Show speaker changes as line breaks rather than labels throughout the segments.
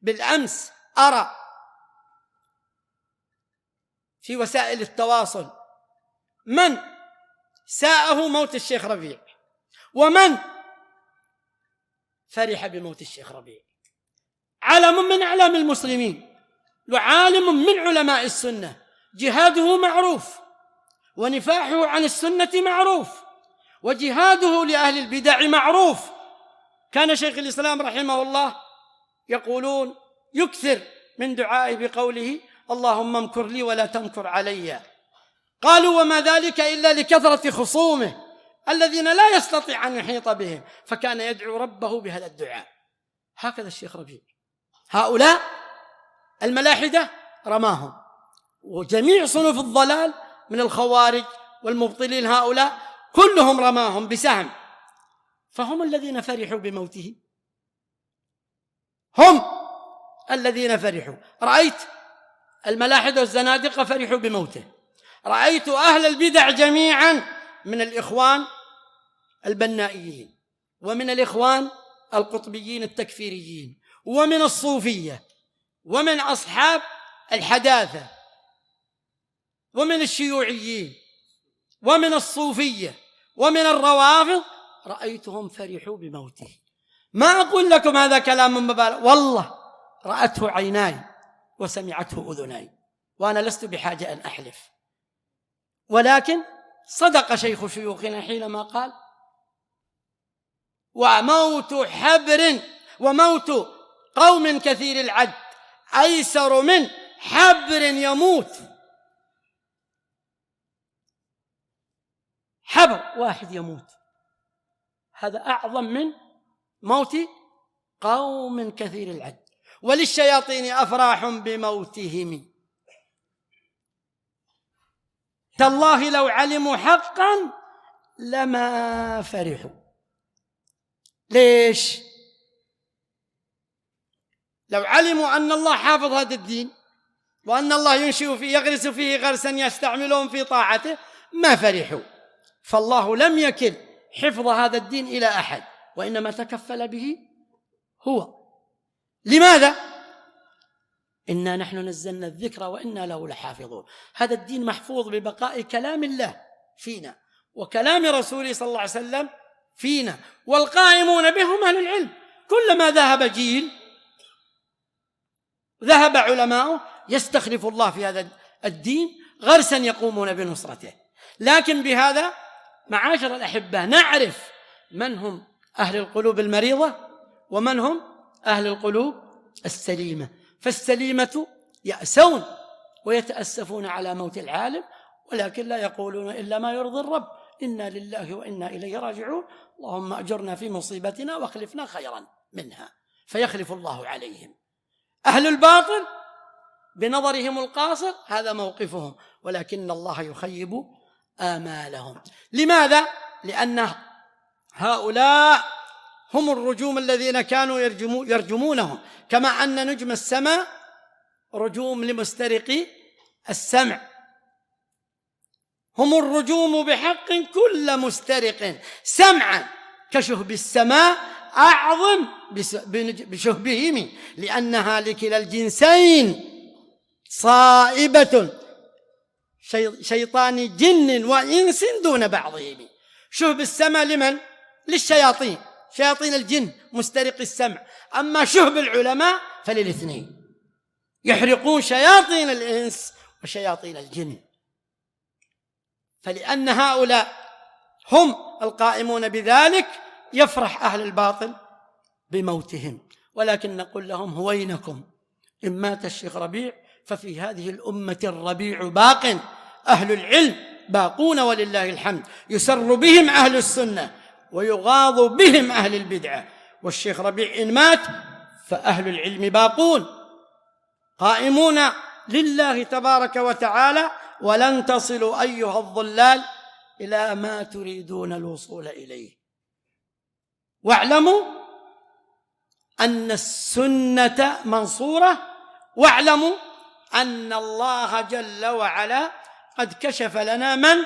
بالأمس أرى في وسائل التواصل من ساءه موت الشيخ ربيع ومن فرح بموت الشيخ ربيع. علم من أعلام المسلمين وعالم من علماء السنة، جهاده معروف ونفاحه عن السنة معروف وجهاده لأهل البدع معروف. كان شيخ الإسلام رحمه الله يقولون يكثر من دعائه بقوله اللهم امكر لي ولا تمكر علي. قالوا وما ذلك إلا لكثرة خصومه الذين لا يستطيع أن يحيط بهم، فكان يدعو ربه بهذا الدعاء. هكذا الشيخ ربيع. هؤلاء الملاحدة رماهم، وجميع صنوف الضلال من الخوارج والمبطلين هؤلاء كلهم رماهم بسهم، فهم الذين فرحوا بموته، هم الذين فرحوا. رأيت الملاحدة والزنادقة فرحوا بموته، رأيت أهل البدع جميعا من الإخوان البنائيين ومن الإخوان القطبيين التكفيريين ومن الصوفية ومن أصحاب الحداثة ومن الشيوعيين ومن الصوفية ومن الروافض، رأيتهم فرحوا بموته. ما أقول لكم هذا كلام مبالغ، والله رأته عيناي وسمعته أذناي، وأنا لست بحاجة أن أحلف. ولكن صدق شيخ شيوخنا حينما قال وموت حبر وموت قوم كثير العد أيسر من حبر يموت. حبر واحد يموت هذا أعظم من موت قوم كثير العد. وللشياطين أفراح بموتهم تالله لو علموا حقا لما فرحوا. ليش؟ لو علموا أن الله حافظ هذا الدين وأن الله ينشئ فيه يغرس فيه غرسا يستعملهم في طاعته ما فرحوا. فالله لم يكل حفظ هذا الدين إلى أحد، وإنما تكفل به هو. لماذا؟ إنا نحن نزلنا الذكر وإنا له لحافظون. هذا الدين محفوظ ببقاء كلام الله فينا وكلام رسوله صلى الله عليه وسلم فينا، والقائمون بهم أهل العلم. كلما ذهب جيل ذهب علماء يستخلف الله في هذا الدين غرسا يقومون بنصرته. لكن بهذا معاشر الأحبة نعرف من هم أهل القلوب المريضة ومن هم أهل القلوب السليمة. فالسليمة يأسون ويتأسفون على موت العالم، ولكن لا يقولون إلا ما يرضي الرب، إنا لله وإنا إليه راجعون، اللهم أجرنا في مصيبتنا واخلفنا خيرا منها، فيخلف الله عليهم. أهل الباطل بنظرهم القاصر هذا موقفهم، ولكن الله يخيب آمالهم. لماذا؟ لأن هؤلاء هم الرجوم الذين كانوا يرجمونهم، كما أن نجم السماء رجوم لمسترق السمع. هم الرجوم بحق كل مسترق سمعا كشهب السماء أعظم بشهبهم، لأنها لكلا الجنسين صائبة شيطان جن وإنس دون بعضهم. شهب السماء لمن؟ للشياطين، شياطين الجن مسترق السمع. أما شهب العلماء فللاثنين، يحرقون شياطين الإنس وشياطين الجن. فلأن هؤلاء هم القائمون بذلك يفرح أهل الباطل بموتهم. ولكن نقول لهم هوينكم، إن مات الشيخ ربيع ففي هذه الأمة الربيع باق، أهل العلم باقون ولله الحمد، يسر بهم أهل السنة ويغاض بهم أهل البدعة. والشيخ ربيع إن مات فأهل العلم باقون قائمون لله تبارك وتعالى، ولن تصلوا أيها الضلال إلى ما تريدون الوصول إليه. واعلموا أن السنة منصورة، واعلموا أن الله جل وعلا قد كشف لنا من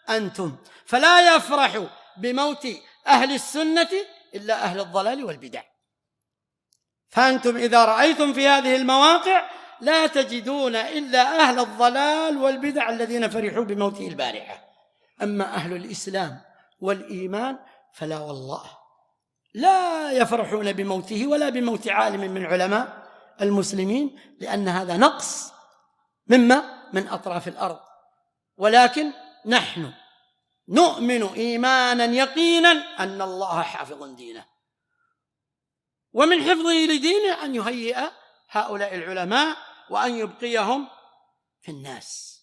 أنتم. فلا يفرح بموت أهل السنة إلا أهل الضلال والبدع. فأنتم إذا رأيتم في هذه المواقع لا تجدون إلا أهل الضلال والبدع الذين فرحوا بموته البارحة. أما أهل الإسلام والإيمان فلا والله لا يفرحون بموته ولا بموت عالم من علماء المسلمين، لأن هذا نقص من أطراف الأرض. ولكن نحن نؤمن إيمانا يقينا أن الله حافظ دينه، ومن حفظه لدينه أن يهيئ هؤلاء العلماء وأن يبقيهم في الناس.